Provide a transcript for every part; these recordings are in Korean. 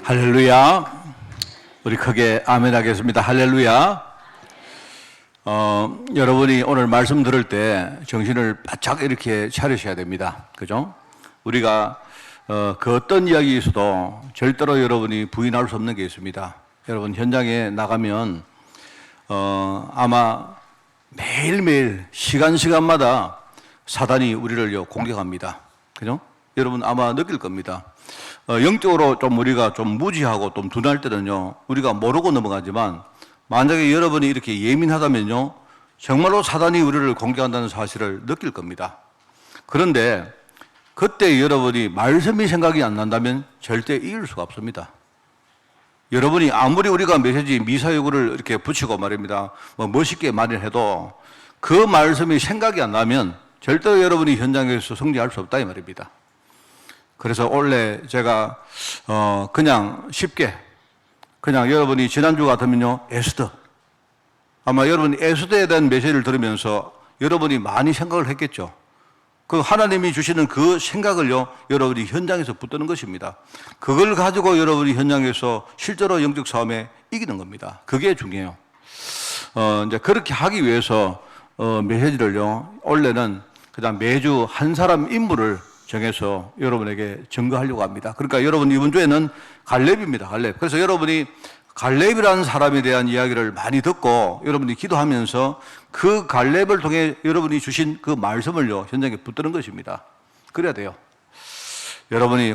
할렐루야. 우리 크게 아멘 하겠습니다. 할렐루야. 여러분이 오늘 말씀 들을 때 정신을 바짝 이렇게 차리셔야 됩니다. 그죠? 우리가 그 어떤 이야기에서도 절대로 여러분이 부인할 수 없는 게 있습니다. 여러분 현장에 나가면 아마 매일매일 시간마다 사단이 우리를 공격합니다. 그죠? 여러분 아마 느낄 겁니다. 영적으로 좀 우리가 좀 무지하고 좀 둔할 때는요, 우리가 모르고 넘어가지만 만약에 여러분이 이렇게 예민하다면요, 정말로 사단이 우리를 공격한다는 사실을 느낄 겁니다. 그런데 그때 여러분이 말씀이 생각이 안 난다면 절대 이길 수가 없습니다. 여러분이 아무리 우리가 메시지 미사여구를 이렇게 붙이고 말입니다, 멋있게 말을 해도 그 말씀이 생각이 안 나면 절대 여러분이 현장에서 승리할 수 없다 이 말입니다. 그래서 원래 제가 그냥 쉽게 그냥 여러분이 지난주 같으면요, 에스더, 아마 여러분이 에스더에 대한 메시지를 들으면서 여러분이 많이 생각을 했겠죠. 그 하나님이 주시는 그 생각을요, 여러분이 현장에서 붙드는 것입니다. 그걸 가지고 여러분이 현장에서 실제로 영적 싸움에 이기는 겁니다. 그게 중요해요. 이제 그렇게 하기 위해서 메시지를요, 원래는 그냥 매주 한 사람 인물을 정해서 여러분에게 증거하려고 합니다. 그러니까 여러분 이번 주에는 갈렙입니다. 갈렙. 그래서 여러분이 갈렙이라는 사람에 대한 이야기를 많이 듣고 여러분이 기도하면서 그 갈렙을 통해 여러분이 주신 그 말씀을요, 현장에 붙드는 것입니다. 그래야 돼요. 여러분이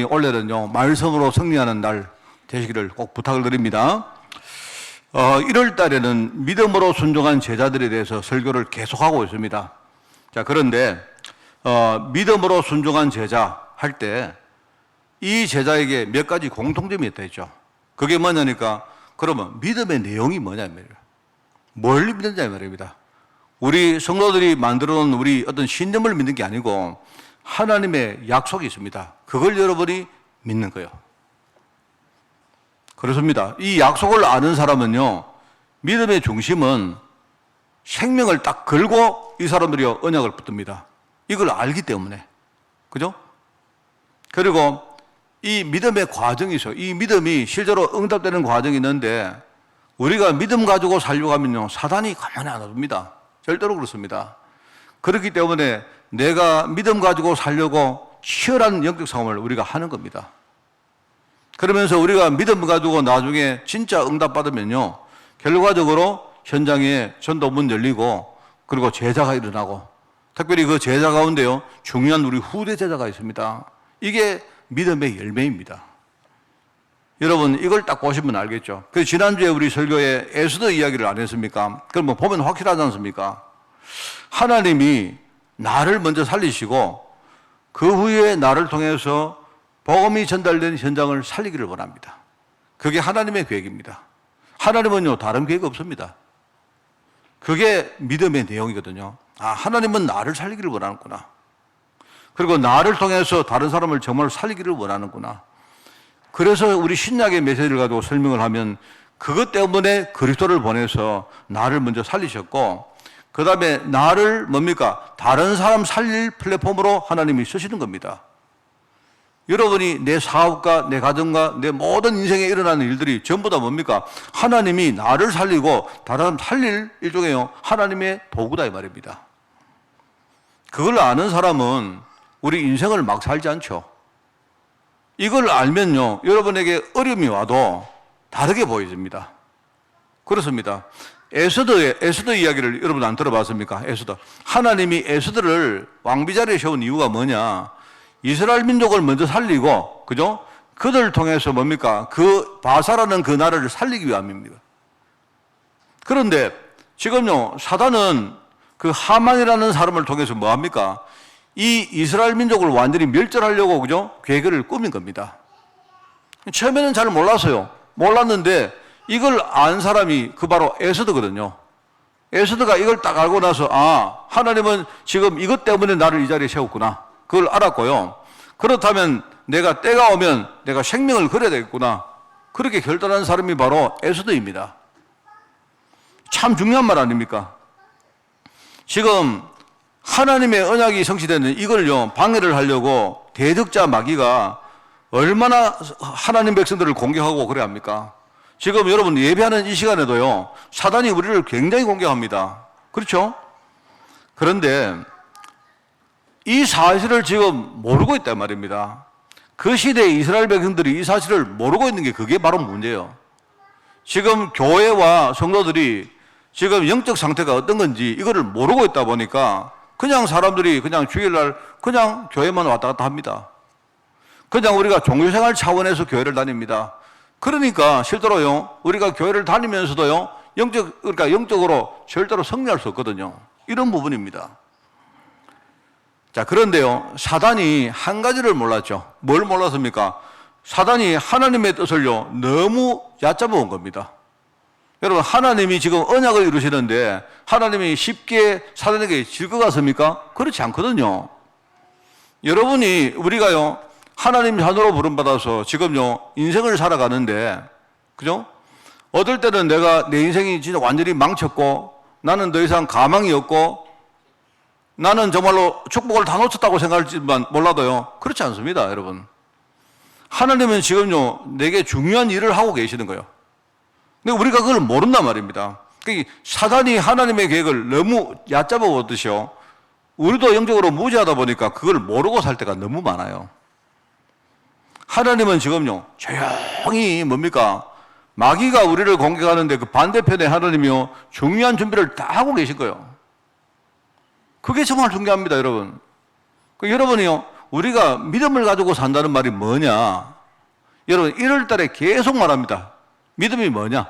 원래는요, 말씀으로 승리하는 날 되시기를 꼭 부탁을 드립니다. 1월 달에는 믿음으로 순종한 제자들에 대해서 설교를 계속하고 있습니다. 자, 그런데 믿음으로 순종한 제자 할 때 이 제자에게 몇 가지 공통점이 있다 했죠. 그게 뭐냐니까, 그러면 믿음의 내용이 뭐냐 말이에요. 뭘 믿느냐 말입니다. 우리 성도들이 만들어 놓은 우리 어떤 신념을 믿는 게 아니고 하나님의 약속이 있습니다. 그걸 여러분이 믿는 거예요. 그렇습니다. 이 약속을 아는 사람은요, 믿음의 중심은 생명을 딱 걸고 이 사람들이 언약을 붙듭니다. 이걸 알기 때문에. 그죠? 그리고 이 믿음의 과정이 있어요. 이 믿음이 실제로 응답되는 과정이 있는데 우리가 믿음 가지고 살려고 하면요, 사단이 가만히 안 둡니다. 절대로 그렇습니다. 그렇기 때문에 내가 믿음 가지고 살려고 치열한 영적 싸움을 우리가 하는 겁니다. 그러면서 우리가 믿음 가지고 나중에 진짜 응답 받으면요, 결과적으로 현장에 전도문 열리고 그리고 제자가 일어나고, 특별히 그 제자 가운데요, 중요한 우리 후대 제자가 있습니다. 이게 믿음의 열매입니다. 여러분 이걸 딱 보시면 알겠죠. 그래서 지난주에 우리 설교에 에스더 이야기를 안 했습니까? 그럼 보면 확실하지 않습니까? 하나님이 나를 먼저 살리시고 그 후에 나를 통해서 복음이 전달된 현장을 살리기를 원합니다. 그게 하나님의 계획입니다. 하나님은요, 다른 계획 없습니다. 그게 믿음의 내용이거든요. 아, 하나님은 나를 살리기를 원하는구나. 그리고 나를 통해서 다른 사람을 정말 살리기를 원하는구나. 그래서 우리 신약의 메시지를 가지고 설명을 하면 그것 때문에 그리스도를 보내서 나를 먼저 살리셨고, 그 다음에 나를 뭡니까? 다른 사람 살릴 플랫폼으로 하나님이 쓰시는 겁니다. 여러분이 내 사업과 내 가정과 내 모든 인생에 일어나는 일들이 전부 다 뭡니까? 하나님이 나를 살리고 다른 사람 살릴 일종의 하나님의 도구다 이 말입니다. 그걸 아는 사람은 우리 인생을 막 살지 않죠. 이걸 알면요, 여러분에게 어려움이 와도 다르게 보여집니다. 그렇습니다. 에스더 이야기를 여러분 안 들어봤습니까? 에스더. 하나님이 에스더를 왕비 자리에 세운 이유가 뭐냐? 이스라엘 민족을 먼저 살리고, 그죠? 그들을 통해서 뭡니까? 그 바사라는 그 나라를 살리기 위함입니다. 그런데 지금요, 사단은 그 하만이라는 사람을 통해서 뭐 합니까? 이 이스라엘 민족을 완전히 멸절하려고, 그죠? 계획을 꾸민 겁니다. 처음에는 잘 몰랐어요. 몰랐는데 이걸 안 사람이 그 바로 에스더거든요. 에스더가 이걸 딱 알고 나서, 아, 하나님은 지금 이것 때문에 나를 이 자리에 세웠구나. 그걸 알았고요. 그렇다면 내가 때가 오면 내가 생명을 걸어야 되겠구나. 그렇게 결단한 사람이 바로 에스더입니다. 참 중요한 말 아닙니까? 지금 하나님의 언약이 성취되는 이걸요, 방해를 하려고 대적자 마귀가 얼마나 하나님 백성들을 공격하고 그래 합니까? 지금 여러분 예배하는 이 시간에도요, 사단이 우리를 굉장히 공격합니다. 그렇죠? 그런데 이 사실을 지금 모르고 있단 말입니다. 그 시대에 이스라엘 백성들이 이 사실을 모르고 있는 게 그게 바로 문제예요. 지금 교회와 성도들이 지금 영적 상태가 어떤 건지 이거를 모르고 있다 보니까 그냥 사람들이 그냥 주일날 그냥 교회만 왔다 갔다 합니다. 그냥 우리가 종교생활 차원에서 교회를 다닙니다. 그러니까 실제로요, 우리가 교회를 다니면서도요, 그러니까 영적으로 절대로 승리할 수 없거든요. 이런 부분입니다. 자, 그런데요, 사단이 한 가지를 몰랐죠. 뭘 몰랐습니까? 사단이 하나님의 뜻을요, 너무 얕잡아 온 겁니다. 여러분, 하나님이 지금 언약을 이루시는데 하나님이 쉽게 사단에게 질 것 같습니까? 그렇지 않거든요. 여러분이, 우리가요, 하나님 자녀로 부름받아서 지금요, 인생을 살아가는데, 그죠? 어떨 때는 내가 내 인생이 진짜 완전히 망쳤고, 나는 더 이상 가망이 없고, 나는 정말로 축복을 다 놓쳤다고 생각할지만 몰라도요, 그렇지 않습니다, 여러분. 하나님은 지금요, 내게 중요한 일을 하고 계시는 거예요. 근데 우리가 그걸 모른단 말입니다. 그러니까 사단이 하나님의 계획을 너무 얕잡아 보듯이요, 우리도 영적으로 무지하다 보니까 그걸 모르고 살 때가 너무 많아요. 하나님은 지금요, 조용히 뭡니까? 마귀가 우리를 공격하는데 그 반대편에 하나님이요, 중요한 준비를 다 하고 계신 거예요. 그게 정말 중요합니다, 여러분. 여러분이요, 우리가 믿음을 가지고 산다는 말이 뭐냐? 여러분, 1월 달에 계속 말합니다. 믿음이 뭐냐?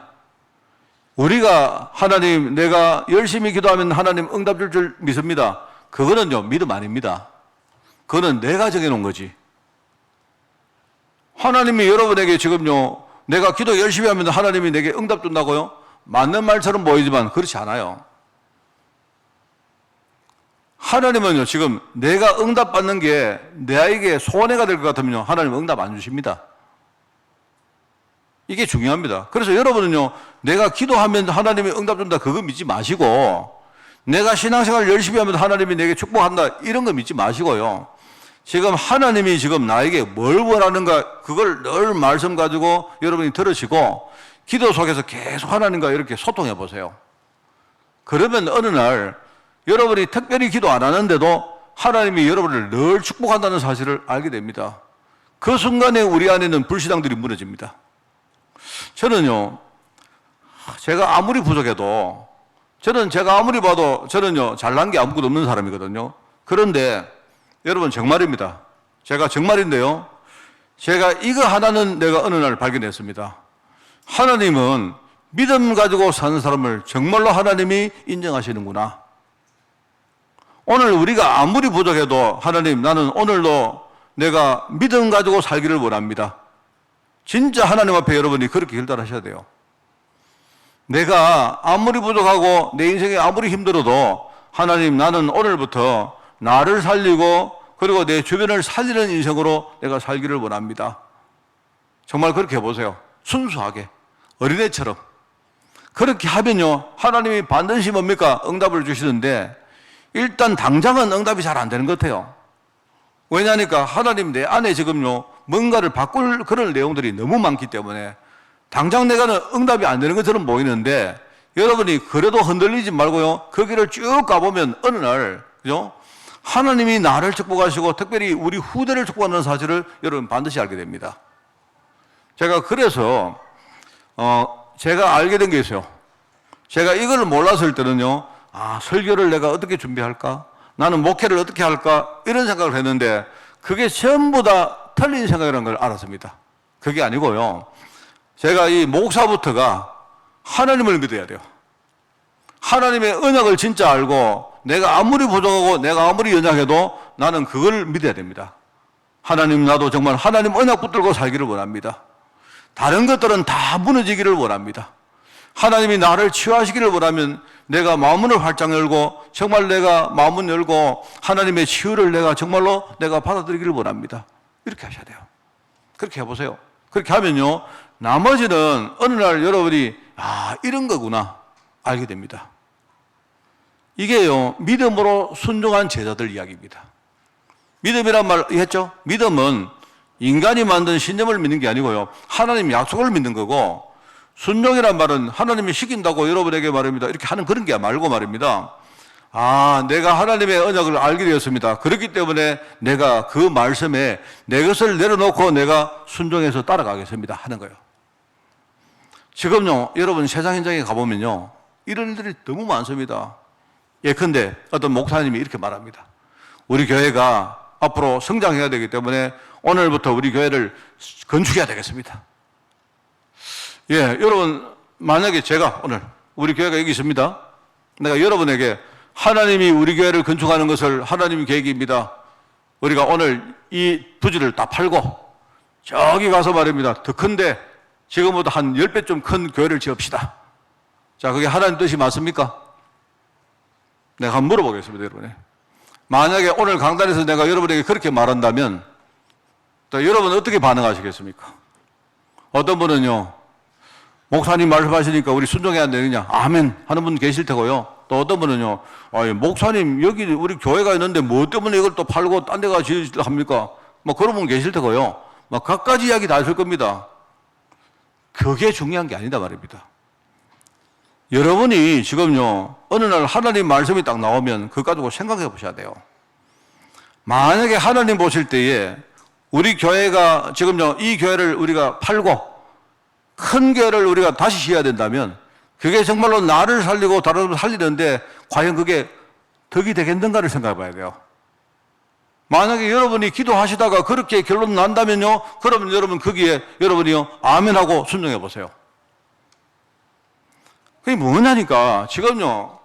우리가 하나님, 내가 열심히 기도하면 하나님 응답 줄 줄 믿습니다. 그거는요, 믿음 아닙니다. 그거는 내가 정해놓은 거지. 하나님이 여러분에게 지금요, 내가 기도 열심히 하면 하나님이 내게 응답 준다고요? 맞는 말처럼 보이지만 그렇지 않아요. 하나님은요, 지금 내가 응답받는 게 내에게 손해가 될 것 같으면요, 하나님은 응답 안 주십니다. 이게 중요합니다. 그래서 여러분은요, 내가 기도하면 하나님이 응답 준다, 그거 믿지 마시고, 내가 신앙생활 열심히 하면 하나님이 내게 축복한다, 이런 거 믿지 마시고요. 지금 하나님이 지금 나에게 뭘 원하는가, 그걸 늘 말씀 가지고 여러분이 들으시고, 기도 속에서 계속 하나님과 이렇게 소통해 보세요. 그러면 어느 날, 여러분이 특별히 기도 안 하는데도 하나님이 여러분을 늘 축복한다는 사실을 알게 됩니다. 그 순간에 우리 안에는 불신앙들이 무너집니다. 저는요, 제가 아무리 부족해도, 제가 아무리 봐도 저는요, 잘난 게 아무것도 없는 사람이거든요. 그런데 여러분, 정말입니다. 제가 정말인데요, 제가 이거 하나는 내가 어느 날 발견했습니다. 하나님은 믿음 가지고 사는 사람을 정말로 하나님이 인정하시는구나. 오늘 우리가 아무리 부족해도 하나님, 나는 오늘도 내가 믿음 가지고 살기를 원합니다. 진짜 하나님 앞에 여러분이 그렇게 결단하셔야 돼요. 내가 아무리 부족하고 내 인생이 아무리 힘들어도 하나님, 나는 오늘부터 나를 살리고 그리고 내 주변을 살리는 인생으로 내가 살기를 원합니다. 정말 그렇게 해보세요. 순수하게, 어린애처럼. 그렇게 하면요, 하나님이 반드시 뭡니까? 응답을 주시는데, 일단 당장은 응답이 잘 안 되는 것 같아요. 왜냐하니까 하나님 내 안에 지금요, 뭔가를 바꿀 그런 내용들이 너무 많기 때문에 당장 내가는 응답이 안 되는 것처럼 보이는데, 여러분이 그래도 흔들리지 말고요, 그 길을 쭉 가보면 어느 날, 그죠? 하나님이 나를 축복하시고 특별히 우리 후대를 축복하는 사실을 여러분 반드시 알게 됩니다. 제가 그래서 제가 알게 된 게 있어요. 제가 이걸 몰랐을 때는요, 설교를 내가 어떻게 준비할까? 나는 목회를 어떻게 할까? 이런 생각을 했는데 그게 전부 다 틀린 생각이라는 걸 알았습니다. 그게 아니고요, 제가 이 목사부터가 하나님을 믿어야 돼요. 하나님의 언약을 진짜 알고 내가 아무리 부족하고 내가 아무리 연약해도 나는 그걸 믿어야 됩니다. 하나님, 나도 정말 하나님 언약 붙들고 살기를 원합니다. 다른 것들은 다 무너지기를 원합니다. 하나님이 나를 치유하시기를 원하면 내가 마음문을 활짝 열고 정말 내가 마음문 열고 하나님의 치유를 내가 정말로 내가 받아들이기를 원합니다. 이렇게 하셔야 돼요. 그렇게 해보세요. 그렇게 하면요, 나머지는 어느 날 여러분이 이런 거구나 알게 됩니다. 이게요, 믿음으로 순종한 제자들 이야기입니다. 믿음이란 말 했죠? 믿음은 인간이 만든 신념을 믿는 게 아니고요. 하나님 약속을 믿는 거고, 순종이란 말은 하나님이 시킨다고 여러분에게 말입니다. 이렇게 하는 그런 게 말고 말입니다. 아, 내가 하나님의 언약을 알게 되었습니다. 그렇기 때문에 내가 그 말씀에 내 것을 내려놓고 내가 순종해서 따라가겠습니다. 하는 거예요. 지금요, 여러분 세상 현장에 가보면요, 이런 일들이 너무 많습니다. 예컨대 어떤 목사님이 이렇게 말합니다. 우리 교회가 앞으로 성장해야 되기 때문에 오늘부터 우리 교회를 건축해야 되겠습니다. 예, 여러분, 만약에 제가 오늘 우리 교회가 여기 있습니다. 내가 여러분에게 하나님이 우리 교회를 건축하는 것을 하나님의 계획입니다. 우리가 오늘 이 부지를 다 팔고 저기 가서 말입니다. 더 큰데 지금보다 한 10배 좀 큰 교회를 지읍시다. 자, 그게 하나님 뜻이 맞습니까? 내가 한번 물어보겠습니다, 여러분에. 만약에 오늘 강단에서 내가 여러분에게 그렇게 말한다면, 또 여러분 어떻게 반응하시겠습니까? 어떤 분은요, 목사님 말씀하시니까 우리 순종해야 되느냐? 아멘 하는 분 계실 테고요. 또 어떤 분은요, 아니, 목사님 여기 우리 교회가 있는데 뭐 때문에 이걸 또 팔고 딴 데 가 지으려 합니까? 뭐 그런 분 계실 테고요. 뭐 각가지 이야기 다 하실 겁니다. 그게 중요한 게 아니다 말입니다. 여러분이 지금요, 어느 날 하나님 말씀이 딱 나오면 그거 가지고 생각해 보셔야 돼요. 만약에 하나님 보실 때에 우리 교회가 지금요, 이 교회를 우리가 팔고 큰 교회를 우리가 다시 지어야 된다면 그게 정말로 나를 살리고 다른 사람을 살리는데 과연 그게 덕이 되겠는가를 생각해 봐야 돼요. 만약에 여러분이 기도하시다가 그렇게 결론 난다면요, 그러면 여러분 거기에 여러분이요, 아멘하고 순종해 보세요. 그게 뭐냐니까, 지금요,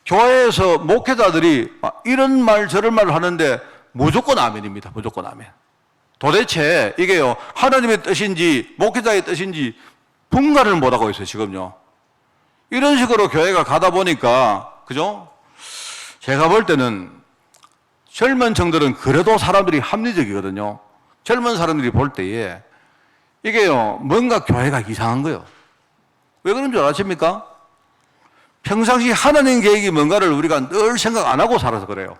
교회에서 목회자들이 이런 말 저런 말을 하는데 무조건 아멘입니다. 무조건 아멘. 도대체 이게요, 하나님의 뜻인지 목회자의 뜻인지 분간을 못하고 있어요, 지금요. 이런 식으로 교회가 가다 보니까, 그죠? 제가 볼 때는 젊은 층들은 그래도 사람들이 합리적이거든요. 젊은 사람들이 볼 때에 이게요, 뭔가 교회가 이상한 거예요. 왜 그런 줄 아십니까? 평상시 하나님 계획이 뭔가를 우리가 늘 생각 안 하고 살아서 그래요.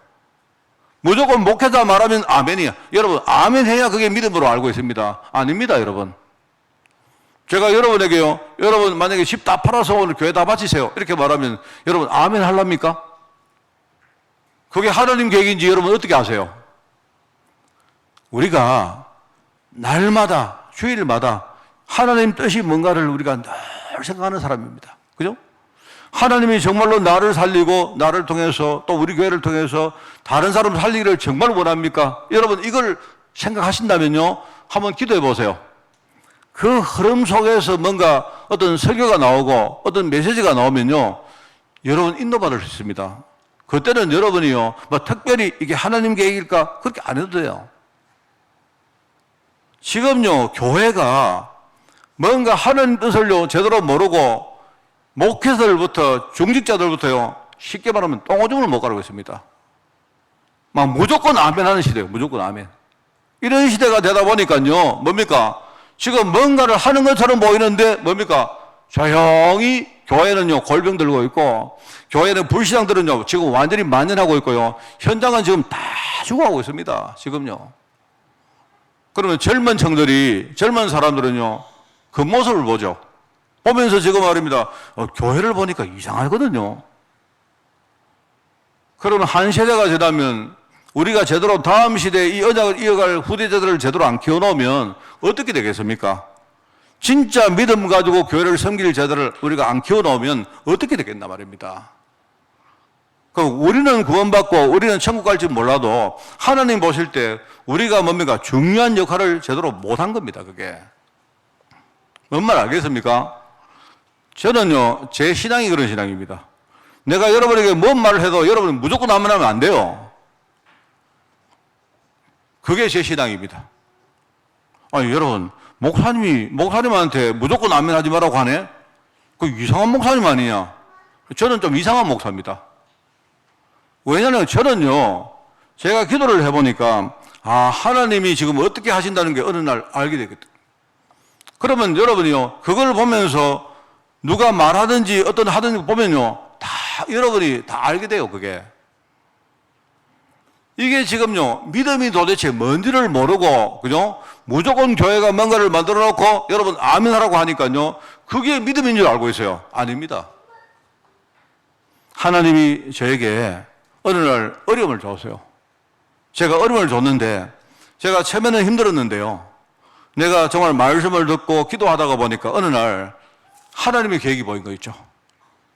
무조건 목회자 말하면 아멘이야. 여러분, 아멘 해야 그게 믿음으로 알고 있습니다. 아닙니다, 여러분. 제가 여러분에게요, 여러분 만약에 집 다 팔아서 오늘 교회 다 바치세요, 이렇게 말하면 여러분 아멘 할랍니까? 그게 하나님 계획인지 여러분 어떻게 아세요? 우리가 날마다, 주일마다 하나님 뜻이 뭔가를 우리가 늘 생각하는 사람입니다. 그죠? 하나님이 정말로 나를 살리고 나를 통해서 또 우리 교회를 통해서 다른 사람 살리기를 정말 원합니까? 여러분 이걸 생각하신다면요, 한번 기도해 보세요. 그 흐름 속에서 뭔가 어떤 설교가 나오고 어떤 메시지가 나오면요, 여러분 인도받을 수 있습니다. 그때는 여러분이요, 뭐 특별히 이게 하나님 계획일까? 그렇게 안 해도 돼요. 지금요, 교회가 뭔가 하나님 뜻을요, 제대로 모르고 목회자들부터 중직자들부터요, 쉽게 말하면 똥오줌을 못 가르고 있습니다. 막 무조건 아멘 하는 시대예요. 무조건 아멘. 이런 시대가 되다 보니까요, 뭡니까? 지금 뭔가를 하는 것처럼 보이는데 뭡니까? 조용히 교회는요, 골병 들고 있고, 교회는 불신앙들은요, 지금 완전히 만연하고 있고요, 현장은 지금 다 죽어가고 있습니다. 지금요. 그러면 젊은 층들이, 젊은 사람들은요, 그 모습을 보죠. 보면서 지금 말입니다. 교회를 보니까 이상하거든요. 그러면 한 세대가 지나면 우리가 제대로 다음 시대에 이 언약을 이어갈 후대자들을 제대로 안 키워놓으면 어떻게 되겠습니까? 진짜 믿음 가지고 교회를 섬길 자들을 우리가 안 키워놓으면 어떻게 되겠나 말입니다. 그럼 우리는 구원받고 우리는 천국 갈지 몰라도 하나님 보실 때 우리가 뭡니까? 중요한 역할을 제대로 못한 겁니다. 그게. 뭔 말 알겠습니까? 저는요, 제 신앙이 그런 신앙입니다. 내가 여러분에게 뭔 말을 해도 여러분은 무조건 아멘 하면 안 돼요. 그게 제 신앙입니다. 아니, 여러분, 목사님한테 무조건 아멘 하지 말라고 하네? 그 이상한 목사님 아니냐? 저는 좀 이상한 목사입니다. 왜냐하면 저는요, 제가 기도를 해보니까, 하나님이 지금 어떻게 하신다는 게 어느 날 알게 되거든요. 그러면 여러분이요, 그걸 보면서 누가 말하든지 어떤 하든지 보면요, 다 여러분이 다 알게 돼요, 그게. 이게 지금요, 믿음이 도대체 뭔지를 모르고, 그죠? 무조건 교회가 뭔가를 만들어 놓고 여러분 아멘 하라고 하니까요, 그게 믿음인 줄 알고 있어요. 아닙니다. 하나님이 저에게 어느 날 어려움을 줬어요. 제가 어려움을 줬는데, 제가 처음에는 힘들었는데요, 내가 정말 말씀을 듣고 기도하다가 보니까 어느 날 하나님의 계획이 보인 거 있죠.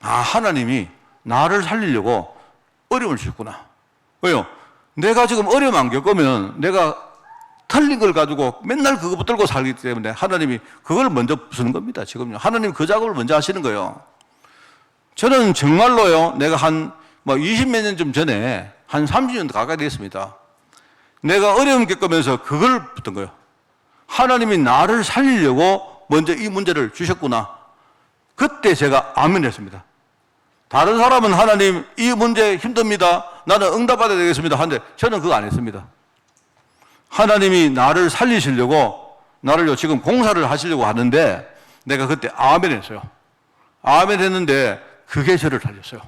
아, 하나님이 나를 살리려고 어려움을 주셨구나. 왜요? 내가 지금 어려움 안 겪으면 내가 틀린 걸 가지고 맨날 그거 붙들고 살기 때문에 하나님이 그걸 먼저 부수는 겁니다. 지금요. 하나님 그 작업을 먼저 하시는 거예요. 저는 정말로요, 내가 한 20몇 년쯤 전에 한 30년 가까이 됐습니다. 내가 어려움 겪으면서 그걸 붙은 거예요. 하나님이 나를 살리려고 먼저 이 문제를 주셨구나. 그때 제가 아멘 했습니다. 다른 사람은 하나님 이 문제 힘듭니다, 나는 응답받아야 되겠습니다 하는데 저는 그거 안 했습니다. 하나님이 나를 살리시려고 나를요 지금 공사를 하시려고 하는데 내가 그때 아멘 했어요. 아멘 했는데 그게 저를 살렸어요.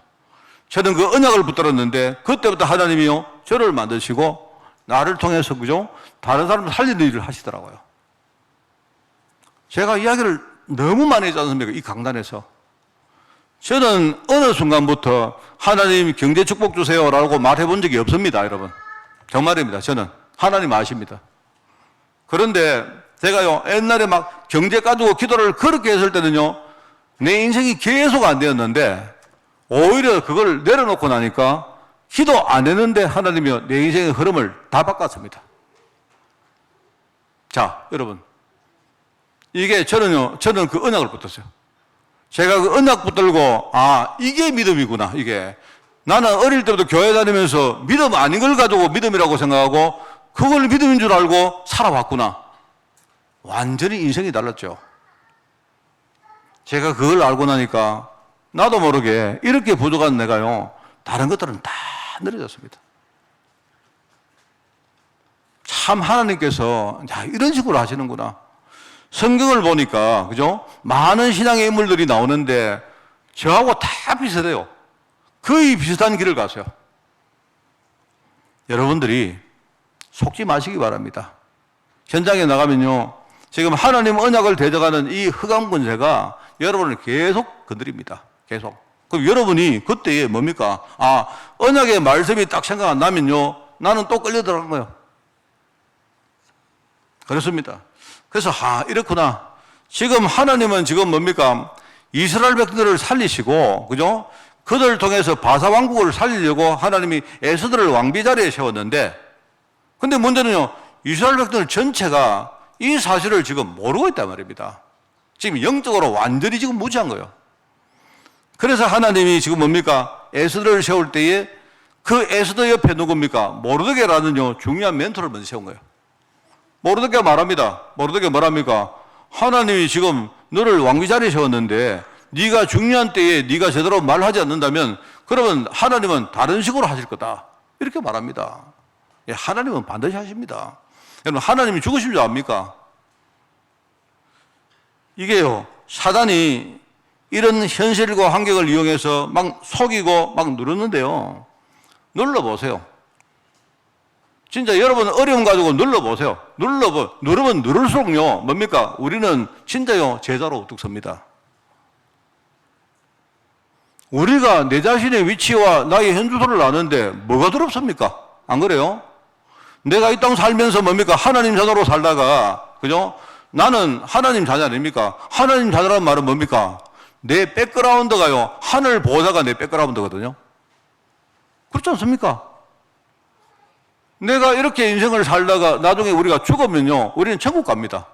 저는 그 언약을 붙들었는데 그때부터 하나님이요 저를 만드시고 나를 통해서 그죠 다른 사람을 살리는 일을 하시더라고요. 제가 이야기를 너무 많이 했지 않습니까? 이 강단에서. 저는 어느 순간부터 하나님 경제 축복 주세요라고 말해 본 적이 없습니다, 여러분. 정말입니다. 저는 하나님 아십니다. 그런데 제가요 옛날에 막 경제 가지고 기도를 그렇게 했을 때는요 내 인생이 계속 안 되었는데 오히려 그걸 내려놓고 나니까 기도 안 했는데 하나님이요 내 인생의 흐름을 다 바꿨습니다. 자, 여러분, 이게 저는 그 언약을 붙었어요. 제가 그 언약 붙들고 아 이게 믿음이구나. 이게 나는 어릴 때부터 교회 다니면서 믿음 아닌 걸 가지고 믿음이라고 생각하고 그걸 믿음인 줄 알고 살아왔구나. 완전히 인생이 달랐죠. 제가 그걸 알고 나니까 나도 모르게 이렇게 부족한 내가요 다른 것들은 다 느려졌습니다. 참 하나님께서 야, 이런 식으로 하시는구나. 성경을 보니까 그죠? 많은 신앙의 인물들이 나오는데 저하고 다 비슷해요. 거의 비슷한 길을 가세요. 여러분들이 속지 마시기 바랍니다. 현장에 나가면요 지금 하나님 언약을 대적하는 이 흑암 군세가 여러분을 계속 건드립니다. 계속. 그럼 여러분이 그때에 뭡니까? 아, 언약의 말씀이 딱 생각 안 나면요 나는 또 끌려 들어간 거예요. 그렇습니다. 그래서 이렇구나. 지금 하나님은 지금 뭡니까? 이스라엘 백성들을 살리시고 그죠? 그들을 통해서 바사 왕국을 살리려고 하나님이 에스더를 왕비 자리에 세웠는데 근데 문제는요 이스라엘 백성들 전체가 이 사실을 지금 모르고 있단 말입니다. 지금 영적으로 완전히 지금 무지한 거예요. 그래서 하나님이 지금 뭡니까? 에스더를 세울 때에 그 에스더 옆에 누굽니까? 모르드게라는요 중요한 멘토를 먼저 세운 거예요. 모르드게가 말합니다. 모르드게 뭐랍니까? 하나님이 지금 너를 왕비 자리에 세웠는데 네가 중요한 때에 네가 제대로 말하지 않는다면 그러면 하나님은 다른 식으로 하실 거다. 이렇게 말합니다. 예, 하나님은 반드시 하십니다. 여러분 하나님이 죽으신 줄 압니까? 이게요 사단이 이런 현실과 환경을 이용해서 막 속이고 막 누르는데요 눌러보세요. 진짜 여러분 어려움 가지고 눌러보세요. 누르면 누를수록요 뭡니까? 우리는 진짜요 제자로 우뚝 섭니다. 우리가 내 자신의 위치와 나의 현주소를 아는데 뭐가 두렵습니까? 안 그래요? 내가 이 땅 살면서 뭡니까? 하나님 자녀로 살다가 그죠? 나는 하나님 자녀 아닙니까? 하나님 자녀라는 말은 뭡니까? 내 백그라운드가요 하늘 보호자가 내 백그라운드거든요. 그렇지 않습니까? 내가 이렇게 인생을 살다가 나중에 우리가 죽으면요 우리는 천국 갑니다.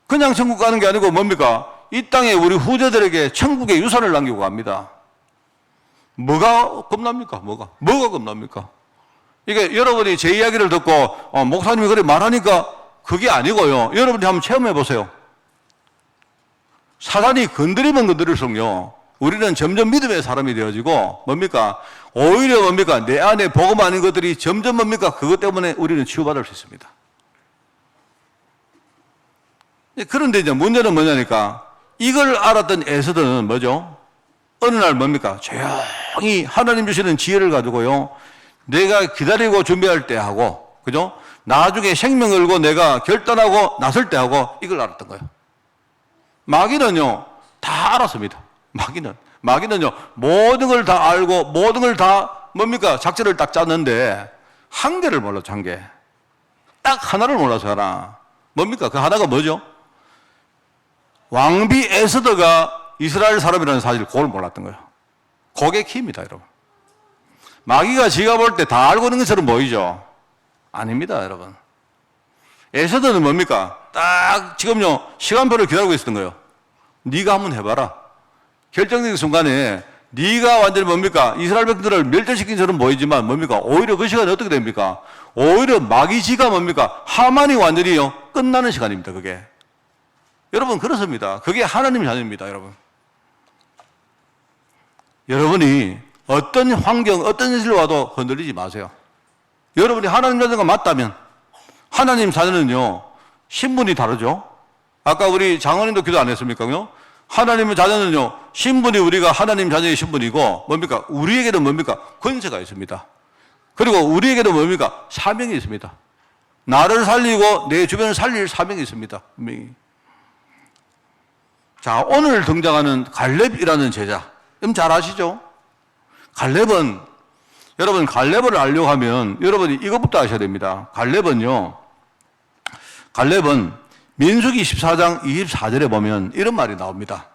그냥 천국 가는 게 아니고 뭡니까? 이 땅에 우리 후대들에게 천국의 유산을 남기고 갑니다. 뭐가 겁납니까? 뭐가 겁납니까? 이게 여러분이 제 이야기를 듣고 목사님이 그래 말하니까 그게 아니고요. 여러분이 한번 체험해 보세요. 사단이 건드리면 건드릴수록요 우리는 점점 믿음의 사람이 되어지고 뭡니까? 오히려 뭡니까? 내 안에 복음 아닌 것들이 점점 뭡니까? 그것 때문에 우리는 치유받을 수 있습니다. 그런데 이제 문제는 뭐냐니까 이걸 알았던 에스더는 뭐죠? 어느 날 뭡니까? 조용히 하나님 주시는 지혜를 가지고요 내가 기다리고 준비할 때 하고, 그죠? 나중에 생명 걸고 내가 결단하고 나설 때 하고 이걸 알았던 거예요. 마귀는요, 다 알았습니다. 마귀는요, 모든 걸 다 알고 모든 걸 다 뭡니까? 작전을 딱 짰는데 한 개를 몰랐죠, 한 개. 딱 하나를 몰라서 하나. 뭡니까? 그 하나가 뭐죠? 왕비 에스더가 이스라엘 사람이라는 사실을 그걸 몰랐던 거예요. 그게 키입니다, 여러분. 마귀가 지가 볼 때 다 알고 있는 것처럼 보이죠? 아닙니다, 여러분. 에스더는 뭡니까? 딱 지금요, 시간표를 기다리고 있었던 거예요. 네가 한번 해봐라. 결정적인 순간에 네가 완전히 뭡니까? 이스라엘 백성들을 멸절시킨 처럼 보이지만 뭡니까? 오히려 그 시간이 어떻게 됩니까? 오히려 마귀지가 뭡니까? 하만이 완전히요, 끝나는 시간입니다, 그게. 여러분, 그렇습니다. 그게 하나님의 자녀입니다, 여러분. 여러분이 어떤 환경, 어떤 현실이 와도 흔들리지 마세요. 여러분이 하나님 자녀가 맞다면, 하나님 자녀는요, 신분이 다르죠? 아까 우리 장로님도 기도 안 했습니까? 하나님의 자녀는요, 신분이 우리가 하나님 자녀의 신분이고, 뭡니까? 우리에게는 뭡니까? 권세가 있습니다. 그리고 우리에게는 뭡니까? 사명이 있습니다. 나를 살리고 내 주변을 살릴 사명이 있습니다. 분명히. 자, 오늘 등장하는 갈렙이라는 제자. 잘 아시죠? 갈렙은, 여러분, 갈렙을 알려고 하면 여러분이 이것부터 아셔야 됩니다. 갈렙은 민수기 14장 24절에 보면 이런 말이 나옵니다.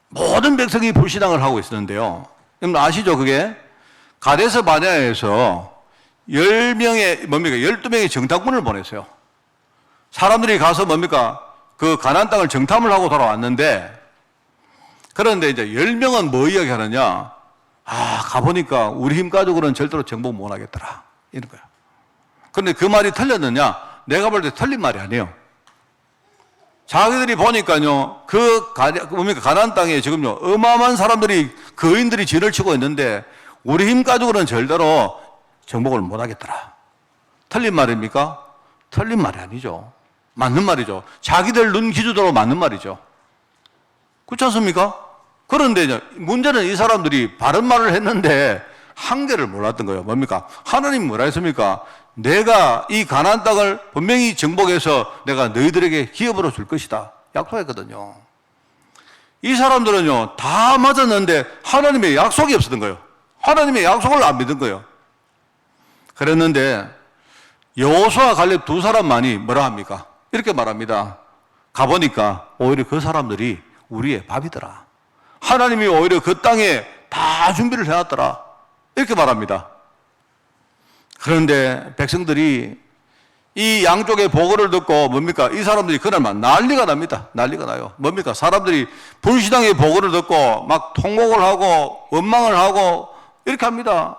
모든 백성이 불신앙을 하고 있었는데요. 여러분 아시죠? 그게 가데스 바네아에서 12명의 정탐꾼을 보냈어요. 사람들이 가서 그 가나안 땅을 정탐을 하고 돌아왔는데, 그런데 이제 10명은 뭐 이야기하느냐? 가보니까 우리 힘 가지고는 절대로 정복 못 하겠더라. 이런 거예요. 그런데 그 말이 틀렸느냐? 내가 볼 때 틀린 말이 아니에요. 자기들이 보니까요, 가나안 땅에 지금요, 어마어마한 사람들이, 거인들이 진을 치고 있는데, 우리 힘 가지고는 절대로 정복을 못 하겠더라. 틀린 말입니까? 틀린 말이 아니죠. 맞는 말이죠. 자기들 눈 기준으로 맞는 말이죠. 그렇지 않습니까? 그런데 이제 문제는 이 사람들이 바른 말을 했는데 한계를 몰랐던 거예요. 뭡니까? 하나님이 뭐라 했습니까? 내가 이 가나안 땅을 분명히 정복해서 내가 너희들에게 기업으로 줄 것이다. 약속했거든요. 이 사람들은요, 다 맞았는데 하나님의 약속이 없었던 거예요. 하나님의 약속을 안 믿은 거예요. 그랬는데 여호수아 갈렙 두 사람만이 뭐라 합니까? 이렇게 말합니다. 가보니까 오히려 그 사람들이 우리의 밥이더라. 하나님이 오히려 그 땅에 다 준비를 해놨더라. 이렇게 말합니다. 그런데 백성들이 이 양쪽의 보고를 듣고 뭡니까? 이 사람들이 그날만 난리가 납니다. 난리가 나요. 뭡니까? 사람들이 불신앙의 보고를 듣고 막 통곡을 하고 원망을 하고 이렇게 합니다.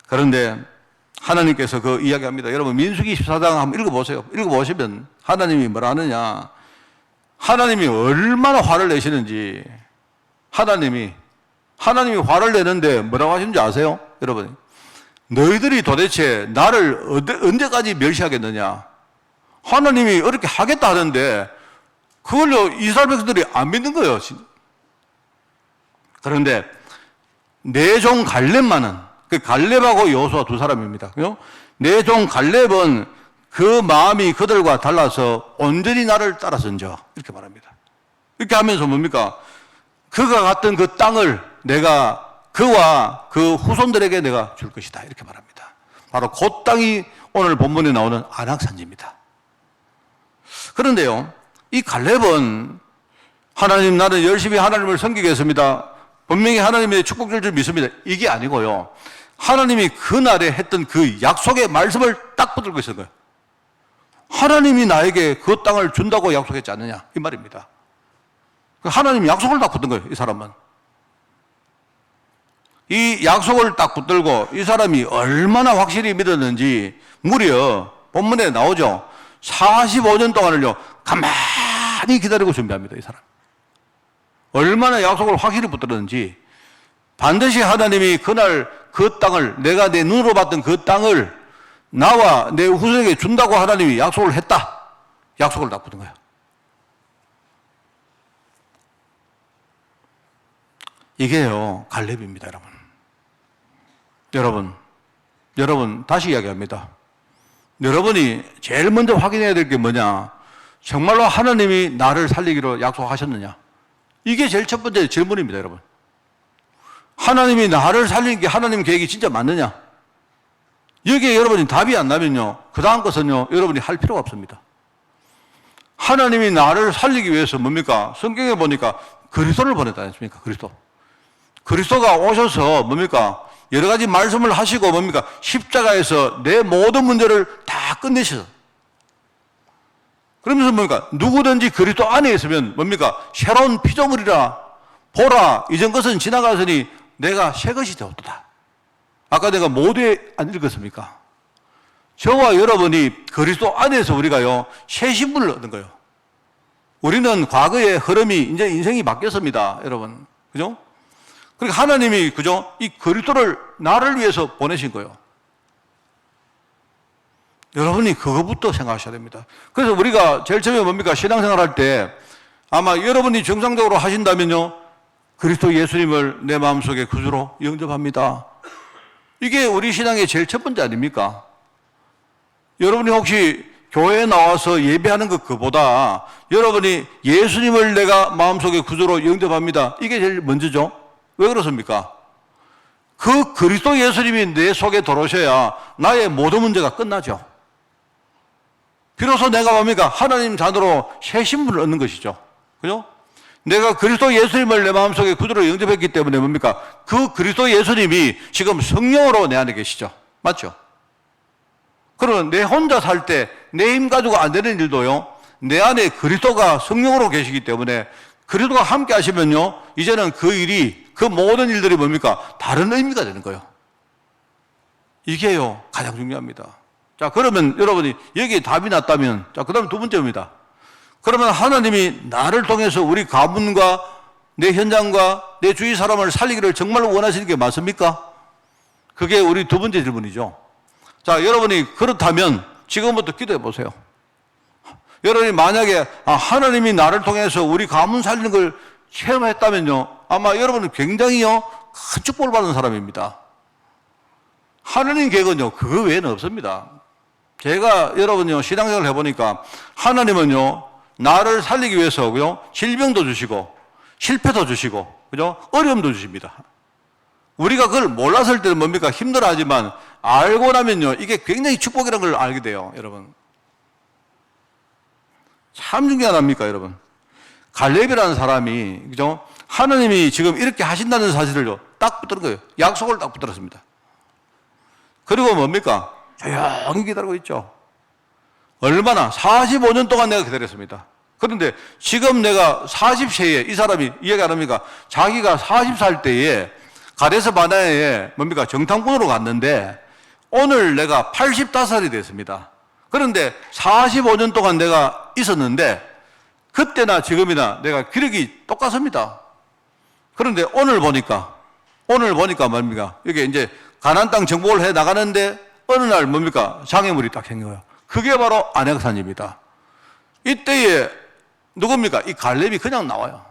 그런데 하나님께서 그 이야기합니다. 여러분 민수기 14장 한번 읽어보세요. 읽어보시면 하나님이 뭐라 하느냐. 하나님이 얼마나 화를 내시는지. 하나님이 화를 내는데 뭐라고 하시는지 아세요? 여러분, 너희들이 도대체 나를 언제까지 멸시하겠느냐. 하나님이 이렇게 하겠다 하는데 그걸로 이스라엘 백성들이 안 믿는 거예요. 그런데 내 종 갈렙만은, 그 갈렙하고 여호수아 두 사람입니다. 내 종 갈렙은 그 마음이 그들과 달라서 온전히 나를 따라선저, 이렇게 말합니다. 이렇게 하면서 뭡니까? 그가 갔던 그 땅을 내가 그와 그 후손들에게 내가 줄 것이다, 이렇게 말합니다. 바로 그 땅이 오늘 본문에 나오는 안악산지입니다. 그런데요, 이 갈렙은 하나님, 나는 열심히 하나님을 섬기겠습니다, 분명히 하나님의 축복줄 줄 믿습니다, 이게 아니고요, 하나님이 그날에 했던 그 약속의 말씀을 딱 붙들고 있었던 거예요. 하나님이 나에게 그 땅을 준다고 약속했지 않느냐, 이 말입니다. 하나님이 약속을 딱 붙든 거예요, 이 사람은. 이 약속을 딱 붙들고 이 사람이 얼마나 확실히 믿었는지 무려 본문에 나오죠. 45년 동안을요, 가만히 기다리고 준비합니다, 이 사람. 얼마나 약속을 확실히 붙들었는지. 반드시 하나님이 그날 그 땅을, 내가 내 눈으로 봤던 그 땅을 나와 내 후손에게 준다고 하나님이 약속을 했다. 약속을 딱 붙은 거예요. 이게요, 갈렙입니다, 여러분, 다시 이야기합니다. 여러분이 제일 먼저 확인해야 될 게 뭐냐? 정말로 하나님이 나를 살리기로 약속하셨느냐? 이게 제일 첫 번째 질문입니다, 여러분. 하나님이 나를 살리는 게 하나님 계획이 진짜 맞느냐? 여기에 여러분이 답이 안 나면요, 그 다음 것은요, 여러분이 할 필요가 없습니다. 하나님이 나를 살리기 위해서 뭡니까? 성경에 보니까 그리스도를 보냈다 했습니까? 그리스도가 오셔서 뭡니까? 여러 가지 말씀을 하시고 뭡니까? 십자가에서 내 모든 문제를 다 끝내셔서. 그러면서 뭡니까? 누구든지 그리스도 안에 있으면 뭡니까? 새로운 피조물이라. 보라, 이전 것은 지나가서니 내가 새 것이 되었다. 아까 내가 모두에 안 읽었습니까? 저와 여러분이 그리스도 안에서 우리가요, 새 신분을 얻는 거예요. 우리는 과거의 흐름이 이제 인생이 바뀌었습니다, 여러분. 그죠? 그러니까 하나님이, 그죠? 이 그리스도를 나를 위해서 보내신 거예요. 여러분이 그거부터 생각하셔야 됩니다. 그래서 우리가 제일 처음에 뭡니까? 신앙생활 할 때 아마 여러분이 정상적으로 하신다면요, 그리스도 예수님을 내 마음속에 구주로 영접합니다. 이게 우리 신앙의 제일 첫 번째 아닙니까? 여러분이 혹시 교회에 나와서 예배하는 것보다 여러분이 예수님을 내가 마음속에 구주로 영접합니다. 이게 제일 먼저죠. 왜 그렇습니까? 그 그리스도 예수님이 내 속에 들어오셔야 나의 모든 문제가 끝나죠. 비로소 내가 뭡니까? 하나님 자녀로 새 신분을 얻는 것이죠. 그죠? 내가 그리스도 예수님을 내 마음속에 구주로 영접했기 때문에 뭡니까? 그 그리스도 예수님이 지금 성령으로 내 안에 계시죠. 맞죠? 그러면 내 혼자 살 때 내 힘 가지고 안 되는 일도요, 내 안에 그리스도가 성령으로 계시기 때문에 그리스도가 함께 하시면요, 이제는 그 일이, 그 모든 일들이 뭡니까? 다른 의미가 되는 거예요. 이게요, 가장 중요합니다. 자, 그러면 여러분이 여기에 답이 났다면, 자, 그 다음 두 번째입니다. 그러면 하나님이 나를 통해서 우리 가문과 내 현장과 내 주위 사람을 살리기를 정말로 원하시는 게 맞습니까? 그게 우리 두 번째 질문이죠. 자, 여러분이 그렇다면 지금부터 기도해 보세요. 여러분이 만약에 하나님이 나를 통해서 우리 가문 살리는 걸 체험했다면요, 아마 여러분은 굉장히요, 큰 축복을 받는 사람입니다. 하나님 계획은요, 그거 외에는 없습니다. 제가 여러분요, 신앙생활을 해보니까 하나님은요, 나를 살리기 위해서고요, 질병도 주시고 실패도 주시고, 그죠? 어려움도 주십니다. 우리가 그걸 몰랐을 때는 뭡니까? 힘들어하지만 알고 나면요, 이게 굉장히 축복이라는 걸 알게 돼요, 여러분. 참 중요한 합니까, 여러분? 갈렙이라는 사람이, 그죠? 하나님이 지금 이렇게 하신다는 사실을요, 딱 붙드는 거예요. 약속을 딱 붙들었습니다. 그리고 뭡니까? 조용히 기다리고 있죠. 얼마나? 45년 동안 내가 기다렸습니다. 그런데 지금 내가 40세에 이 사람이 이야기 안 합니까? 자기가 40살 때에 가데스 바네아에 뭡니까? 정탐꾼으로 갔는데 오늘 내가 85살이 됐습니다. 그런데 45년 동안 내가 있었는데 그때나 지금이나 내가 기력이 똑같습니다. 그런데 오늘 보니까 뭡니까? 이게 이제 가나안 땅 정복을 해 나가는데 어느 날 뭡니까? 장애물이 딱 생겨요. 그게 바로 안악산입니다. 이때에 누굽니까? 이 갈렙이 그냥 나와요.